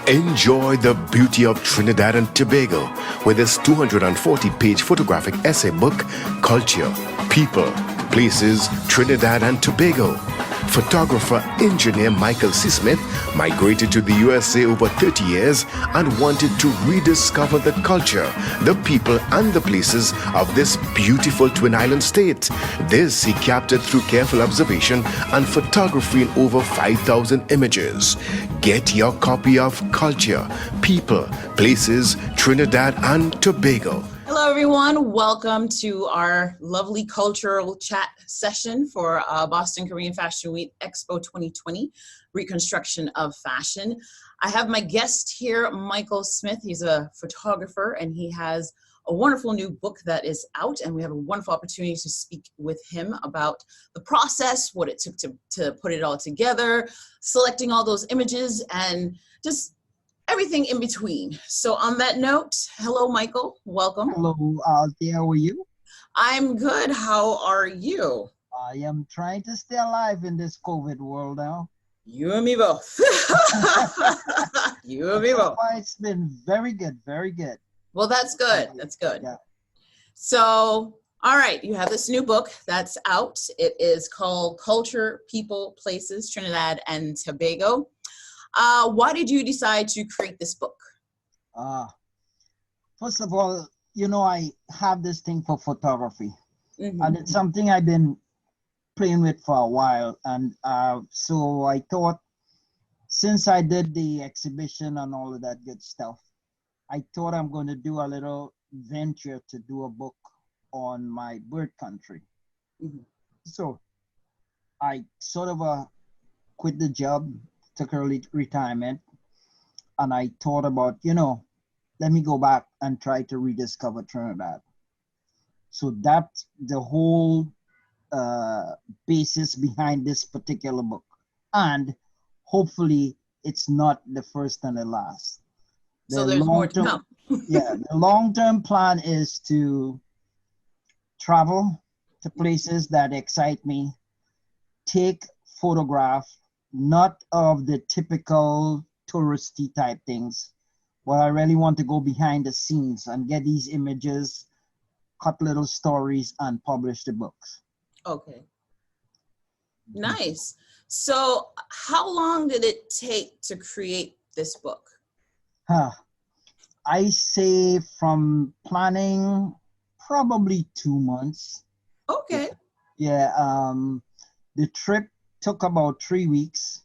Enjoy the beauty of Trinidad and Tobago with this 240-page photographic essay book, Culture, People, Places, Trinidad and Tobago. Photographer engineer Michael C. Smith migrated to the USA over 30 years and wanted to rediscover the culture, the people and the places of this beautiful Twin Island state. This he captured through careful observation and photography in over 5,000 images. Get your copy of Culture, People, Places, Trinidad and Tobago. Hello, everyone. Welcome to our lovely cultural chat session for Boston Korean Fashion Week Expo 2020, Reconstruction of Fashion. I have my guest here, Michael Smith. He's a photographer, and he has a wonderful new book that is out, and we have a wonderful opportunity to speak with him about the process, what it took to put it all together, selecting all those images, and just everything in between. So on that note, hello, Michael. Welcome. Hello, Althea. How are you? I'm good. How are you? I am trying to stay alive in this COVID world now. You and me both. You and me both. It's been very good, very good. Well, that's good. That's good. Yeah. So, all right, you have this new book that's out. It is called Culture, People, Places, Trinidad and Tobago. Why did you decide to create this book? First of all, you know, I have this thing for photography, Mm-hmm. and it's something I've been playing with for a while. And so I thought, since I did the exhibition and all of that good stuff, I thought I'm going to do a little venture to do a book on my birth country. Mm-hmm. So I sort of quit the job, took early retirement, and I thought about, let me go back and try to rediscover Trinidad. So that's the whole basis behind this particular book. And hopefully it's not the first and the last. So there's more to come. Yeah, the long-term plan is to travel to places that excite me, take photographs, not of the typical touristy type things, but I really want to go behind the scenes and get these images, cut little stories, and publish the books. Okay. Nice. So how long did it take to create this book? I say from planning, probably 2 months. Okay. Yeah. The trip took about 3 weeks,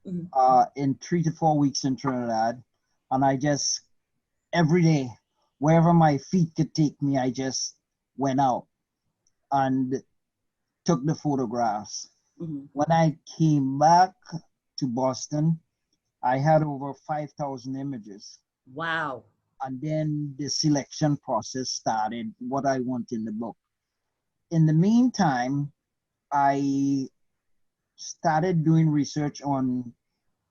in 3 to 4 weeks in Trinidad. And I just, every day, wherever my feet could take me, I just went out and took the photographs. Mm-hmm. When I came back to Boston, I had over 5,000 images. Wow. And then the selection process started, what I want in the book. In the meantime, I started doing research on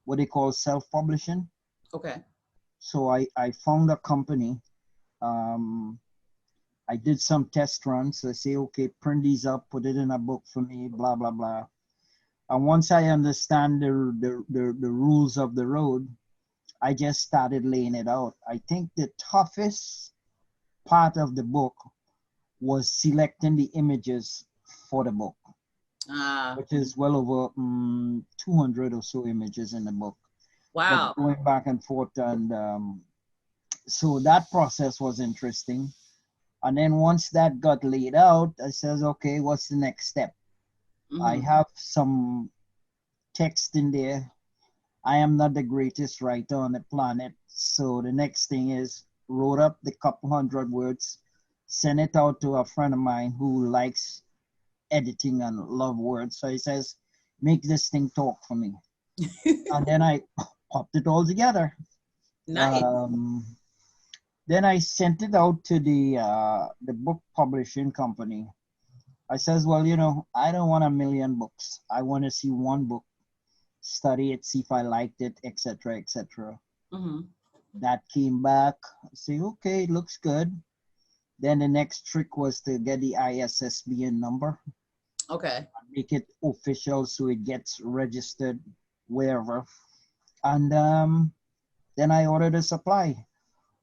what they call self-publishing. Okay. So I found a company. I did some test runs. I say, okay, print these up, put it in a book for me, blah, blah, blah. And once I understand the rules of the road, I just started laying it out. I think the toughest part of the book was selecting the images for the book, which is well over 200 or so images in the book. Wow. But going back and forth, and so that process was interesting. And then once that got laid out, I says, okay, what's the next step? Mm-hmm. I have some text in there. I am not the greatest writer on the planet. So the next thing is wrote up the couple hundred words, send it out to a friend of mine who likes editing and love words. So he says, make this thing talk for me. And then I popped it all together. Nice. Then I sent it out to the book publishing company. I says, well, I don't want 1 million books. I want to see one book, study it, see if I liked it, etc., etc. Mm-hmm. That came back. I say, okay, it looks good. Then the next trick was to get the ISSBN number. Okay. Make it official so it gets registered wherever. And then I ordered a supply.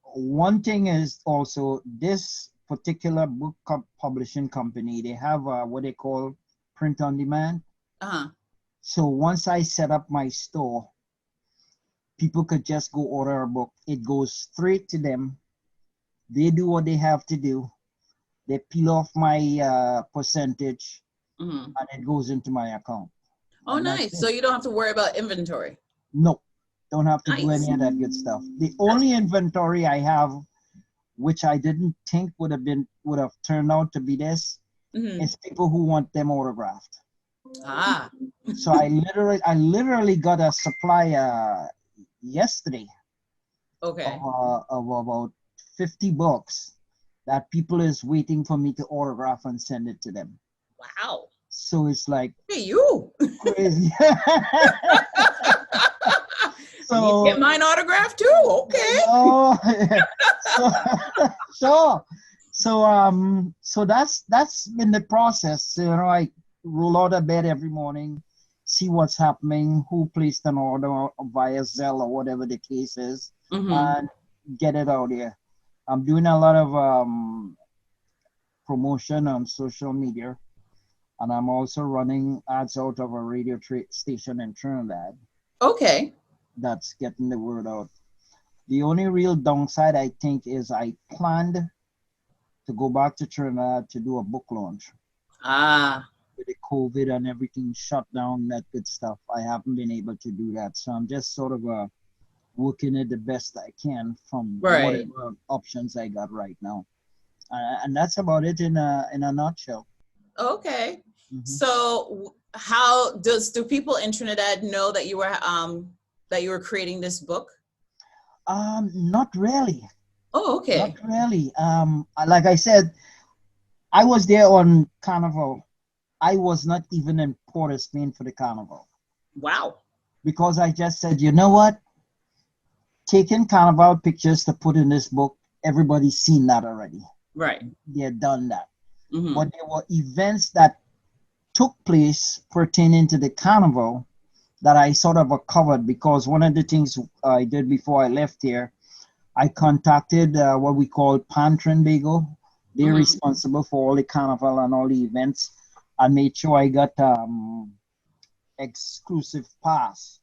One thing is also this particular book publishing company, they have what they call print on demand. Uh-huh. So once I set up my store, people could just go order a book. It goes straight to them. They do what they have to do. They peel off my percentage, Mm-hmm. and it goes into my account. Oh, And that's nice. it. So you don't have to worry about inventory. No, don't have to do Nice. any of that good stuff. The only inventory I have, which I didn't think would have turned out to be this, Mm-hmm. is people who want them autographed. Ah. So I literally got a supply yesterday Okay. of about 50 books that people is waiting for me to autograph and send it to them. Wow. So it's like Hey, you. crazy. Need to get So mine autographed too. Okay. oh, so sure. So that's been the process. You know, I roll out of bed every morning, see what's happening, who placed an order via Zelle or whatever the case is, Mm-hmm. and get it out here. I'm doing a lot of promotion on social media, and I'm also running ads out of a radio station in Trinidad. Okay. That's getting the word out. The only real downside, I think, is I planned to go back to Trinidad to do a book launch. Ah. With the COVID and everything shut down, that good stuff, I haven't been able to do that. So I'm just sort of working it the best I can from Right. whatever options I got right now. And that's about it in a nutshell. Okay. Mhm. So how do people in Trinidad know that you were creating this book? Not really. Oh, okay. Not really. Like I said, I was there on Carnival. I was not even in Port of Spain for the Carnival Wow. because I just said, you know what? Taking Carnival pictures to put in this book, everybody's seen that already. Right. They've done that. Mm-hmm. But there were events that took place pertaining to the Carnival that I sort of covered, because one of the things I did before I left here, I contacted what we call Trinidad and Tobago. They're Mhm. responsible for all the Carnival and all the events. I made sure I got exclusive pass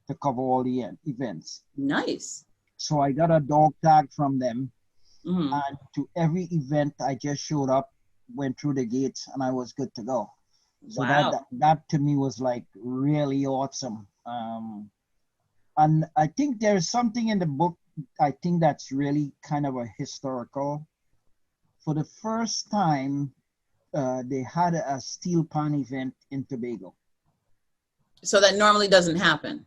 to cover all the events. Nice. So I got a dog tag from them, Mm-hmm. and to every event I just showed up, went through the gates, and I was good to go. So Wow. that to me was like really awesome. And I think there's something in the book, I think that's really kind of a historical. For the first time, they had a steel pan event in Tobago. So that normally doesn't happen.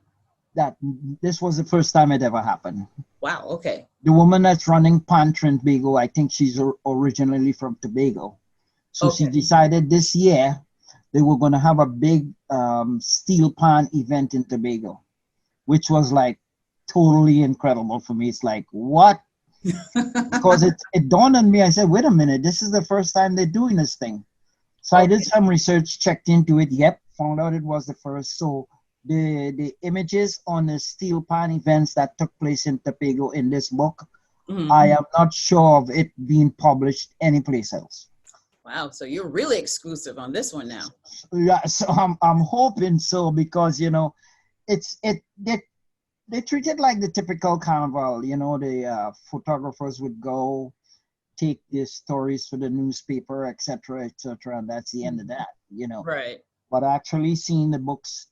This was the first time it ever happened. Wow. Okay. The woman that's running Trinidad and Tobago, I think she's originally from Tobago. So she Okay. decided this year they were going to have a big steel pan event in Tobago, which was like totally incredible for me. It's like, what? Because it dawned on me. I said, wait a minute, this is the first time they're doing this thing. So I did some research, checked into it. Yep, found out it was the first. So the images on the steel pan events that took place in Tobago in this book, Mhm. I am not sure of it being published anyplace else. Wow. So you're really exclusive on this one now. Yeah, so I'm hoping so, because you know, they treat it like the typical carnival. You know, the photographers would go take the stories for the newspaper, etc., etc., and that's the end of that. You know, Right. but actually seeing the books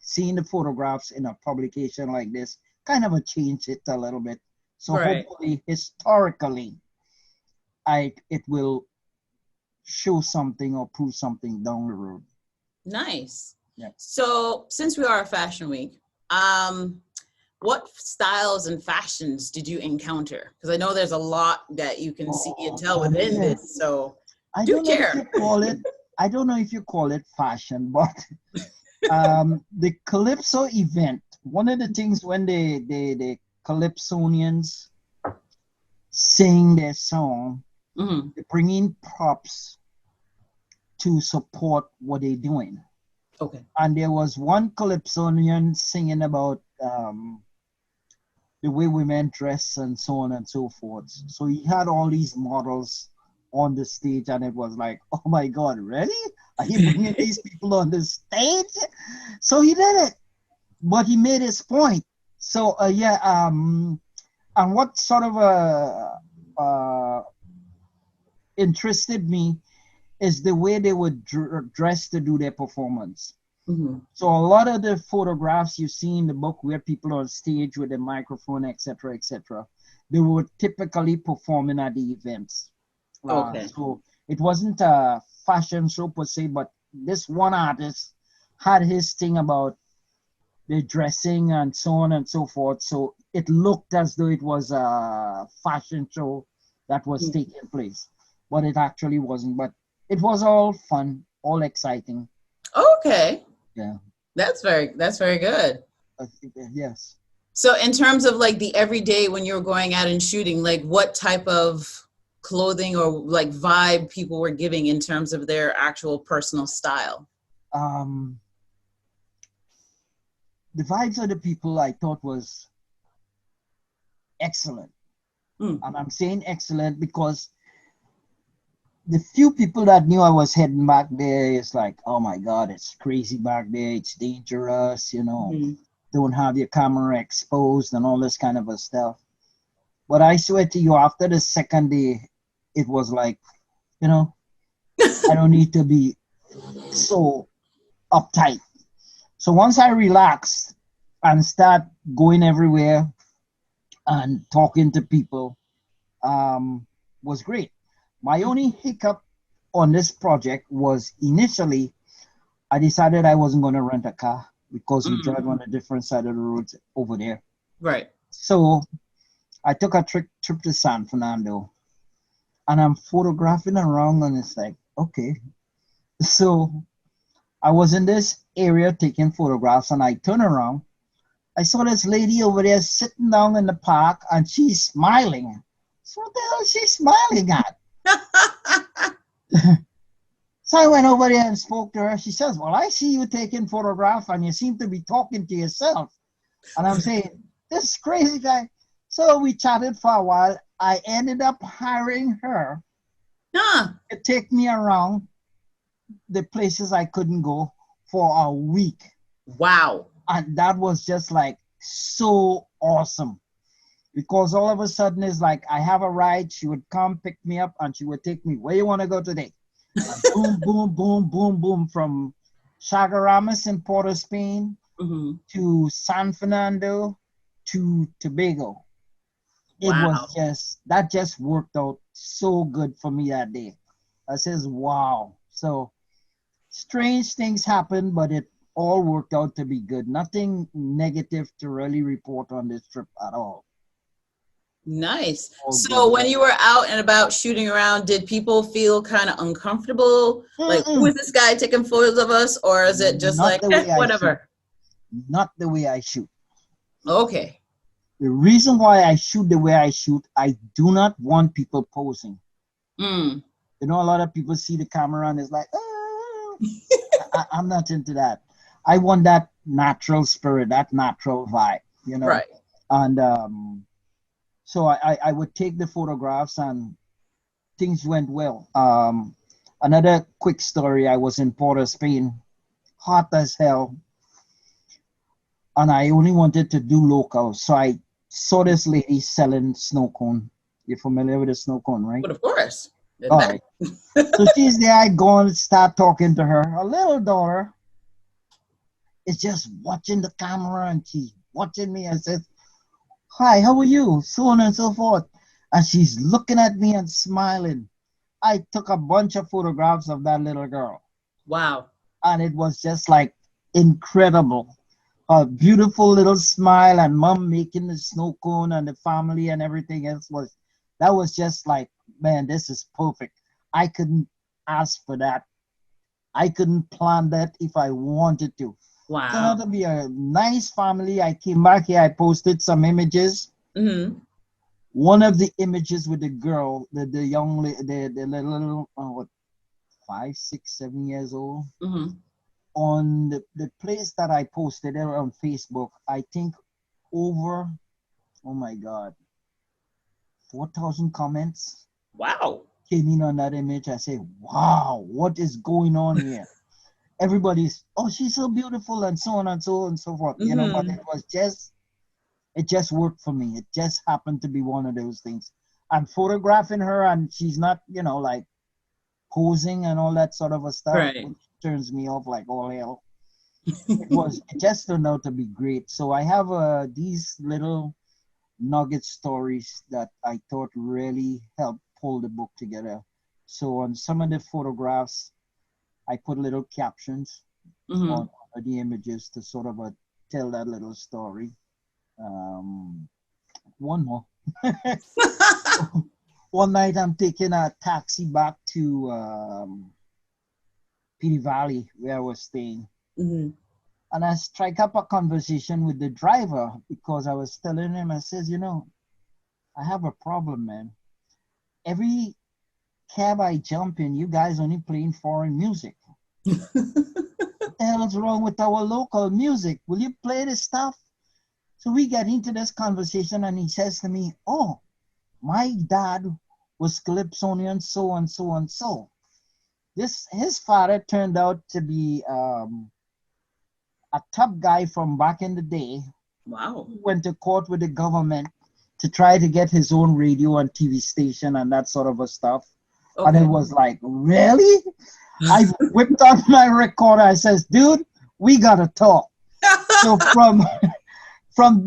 seeing the photographs in a publication like this kind of changed it a little bit. So Right. hopefully, historically, it will show something or prove something down the road. Nice. Yeah. So since we are a fashion week, what styles and fashions did you encounter? Because I know there's a lot that you can see and tell within this. So I do don't know share. if you call it. I don't know if you call it fashion, but the Calypso event. One of the things when the Calypsonians sing their song, Mm-hmm. they bring in props to support what they're doing. Okay. And there was one Calypsonian singing about the way women dress and so on and so forth. So he had all these models on the stage, and it was like, oh my God, really? Are you bringing these people on the stage? So he did it, but he made his point. So and what sort of interested me is the way they would dress to do their performance. Mm-hmm. So a lot of the photographs you see in the book where people are on stage with a microphone, etc., they were typically performing at the events. Okay. So it wasn't a fashion show per se, but this one artist had his thing about the dressing and so on and so forth. So it looked as though it was a fashion show that was taking place, but it actually wasn't. But it was all fun, all exciting. Okay. Yeah. That's very good. Yes. So in terms of like the everyday when you were going out and shooting, like what type of clothing or like vibe people were giving in terms of their actual personal style? The vibes of the people I thought was excellent. And I'm saying excellent because the few people that knew I was heading back there, it's like, oh my God, it's crazy back there. It's dangerous, don't have your camera exposed and all this kind of a stuff. But I swear to you, after the second day, it was like, I don't need to be so uptight. So once I relaxed and start going everywhere and talking to people, was great. My only hiccup on this project was initially I decided I wasn't going to rent a car because we drive on a different side of the roads over there. Right. So I took a trip to San Fernando and I'm photographing around and it's like, okay. So I was in this area taking photographs and I turn around. I saw this lady over there sitting down in the park and she's smiling. So what the hell is she smiling at? So I went over there and spoke to her. She says, well, I see you taking photograph and you seem to be talking to yourself. And I'm saying, this crazy guy. So we chatted for a while. I ended up hiring her to take me around the places I couldn't go for a week. Wow. And that was just like so awesome. Because all of a sudden it's like I have a ride, she would come pick me up and she would take me, where you want to go today? And boom, boom, boom, boom, boom, from Chagaramas in Port of Spain to San Fernando to Tobago. It was that just worked out so good for me that day. I says, wow. So strange things happened, but it all worked out to be good. Nothing negative to really report on this trip at all. Nice. So when you were out and about shooting around, did people feel kind of uncomfortable? Like, who is this guy taking photos of us? Or is it just like, whatever? Not the way I shoot. Okay. The reason why I shoot the way I shoot, I do not want people posing. A lot of people see the camera and it's like, oh. I'm not into that. I want that natural spirit, that natural vibe, Right. And so I would take the photographs and things went well. Another quick story, I was in Port of Spain, hot as hell. And I only wanted to do local. So I saw this lady selling snow cone. You're familiar with the snow cone, right? But of course. All right. So she's there. I go and start talking to her. Her little daughter is just watching the camera and she's watching me and says, hi, how are you? So on and so forth. And she's looking at me and smiling. I took a bunch of photographs of that little girl. Wow. And it was just like incredible. A beautiful little smile and mom making the snow cone and the family and everything else that was just like, man, this is perfect. I couldn't ask for that. I couldn't plan that if I wanted to. Wow. It turned out to be a nice family. I came back here. I posted some images. One of the images with the girl, the young, the little, 5, 6, 7 years old. On the place that I posted it on Facebook, I think over Oh my God. 4,000 comments Wow. came in on that image. I say, wow, what is going on here? Everybody's, oh, she's so beautiful, and so on and so on and so forth. You know, but it just worked for me. It just happened to be one of those things. I'm photographing her, and she's not, you know, like posing and all that sort of a stuff, Right. which turns me off like all hell. It just turned out to be great. So I have these little nugget stories that I thought really helped pull the book together. So on some of the photographs, I put little captions on the images to sort of tell that little story. One more. One night I'm taking a taxi back to Petey Valley where I was staying. And I strike up a conversation with the driver because I was telling him, I says, you know, I have a problem, man. Every cab I jump in, you guys only playing foreign music. What the hell is wrong with our local music? Will you play this stuff? So we get into this conversation and he says to me, oh, my dad was Calypsonian so and so and so. His father turned out to be a top guy from back in the day. Wow. He went to court with the government to try to get his own radio and TV station and that sort of a stuff. Okay. And it was like, really? I whipped out my recorder. I says, dude, we gotta talk. So from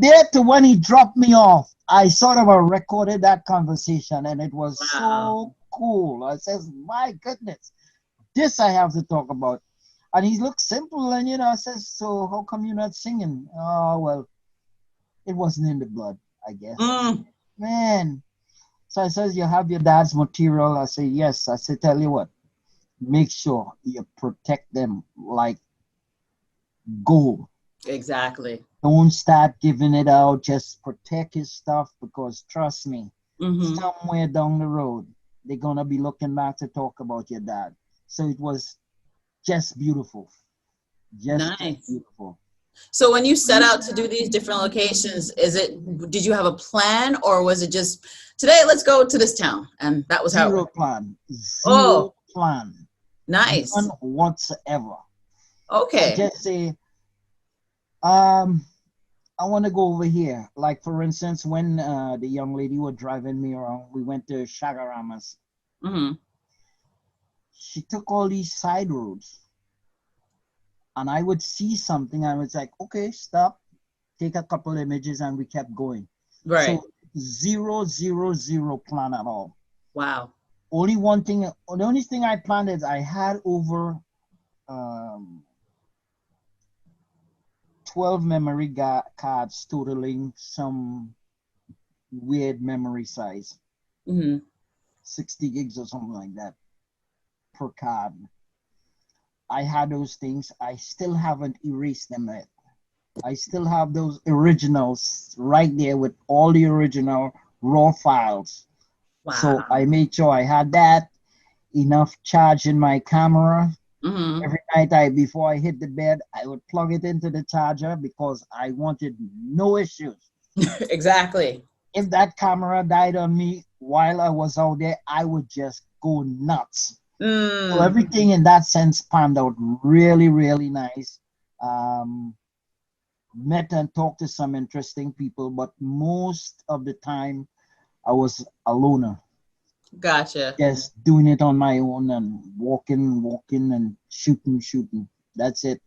there to when he dropped me off, I sort of recorded that conversation, and it was so cool. I says, my goodness, this I have to talk about. And he looked simple, and, you know, I says, so how come you're not singing? Oh, well, it wasn't in the blood, I guess. Man. So I says, you have your dad's material? I say, yes. I say, tell you what, make sure you protect them like gold. Exactly. Don't start giving it out. Just protect his stuff, because trust me, somewhere down the road, they're going to be looking back to talk about your dad. So it was just beautiful. Just beautiful. So when you set out to do these different locations, did you have a plan, or was it just today, let's go to this town? And that was Zero plan. Zero plan. Nice. None whatsoever. Okay. I just say, I want to go over here. Like, for instance, when the young lady was driving me around, we went to Shagaramas. She took all these side roads. And I would see something, and I was like, okay, stop, take a couple images, and we kept going. Right. So 0 plan at all. Wow. The only thing I planned is I had over 12 memory cards totaling some weird memory size. 60 gigs or something like that per card. I had those things. I still haven't erased them yet. I still have those originals right there with all the original raw files. Wow. So I made sure I had that, enough charge in my camera. Every night before I hit the bed, I would plug it into the charger because I wanted no issues. Exactly. If that camera died on me while I was out there, I would just go nuts. So everything in that sense panned out really, really nice. Met and talked to some interesting people, but most of the time I was a loner. Gotcha. Just doing it on my own and walking and shooting. That's it.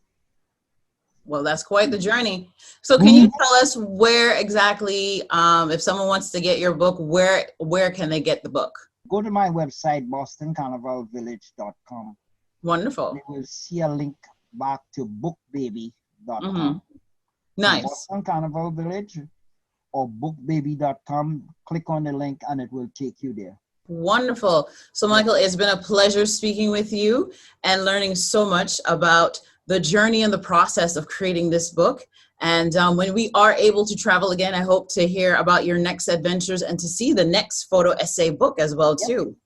Well, that's quite the journey. So can you tell us where exactly, if someone wants to get your book, where can they get the book? Go to my website, bostoncarnivalvillage.com. Wonderful. You will see a link back to bookbaby.com. Nice. Boston Carnival Village or bookbaby.com. Click on the link and it will take you there. Wonderful. So, Michael, it's been a pleasure speaking with you and learning so much about the journey and the process of creating this book. And when we are able to travel again, I hope to hear about your next adventures and to see the next photo essay book as well, too.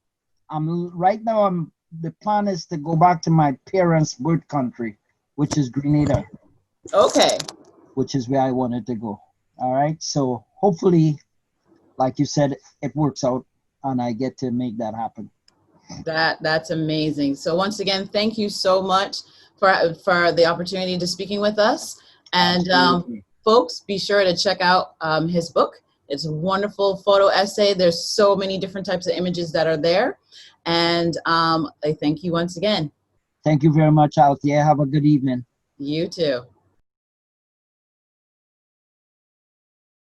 Right now, the plan is to go back to my parents' birth country, which is Grenada. Okay. Which is where I wanted to go. All right. So hopefully like you said, it works out and I get to make that happen. That's amazing. So once again, thank you so much for the opportunity to speaking with us. And folks, be sure to check out his book. It's a wonderful photo essay. There's so many different types of images that are there. And I thank you once again. Thank you very much, Althea. Have a good evening. You too.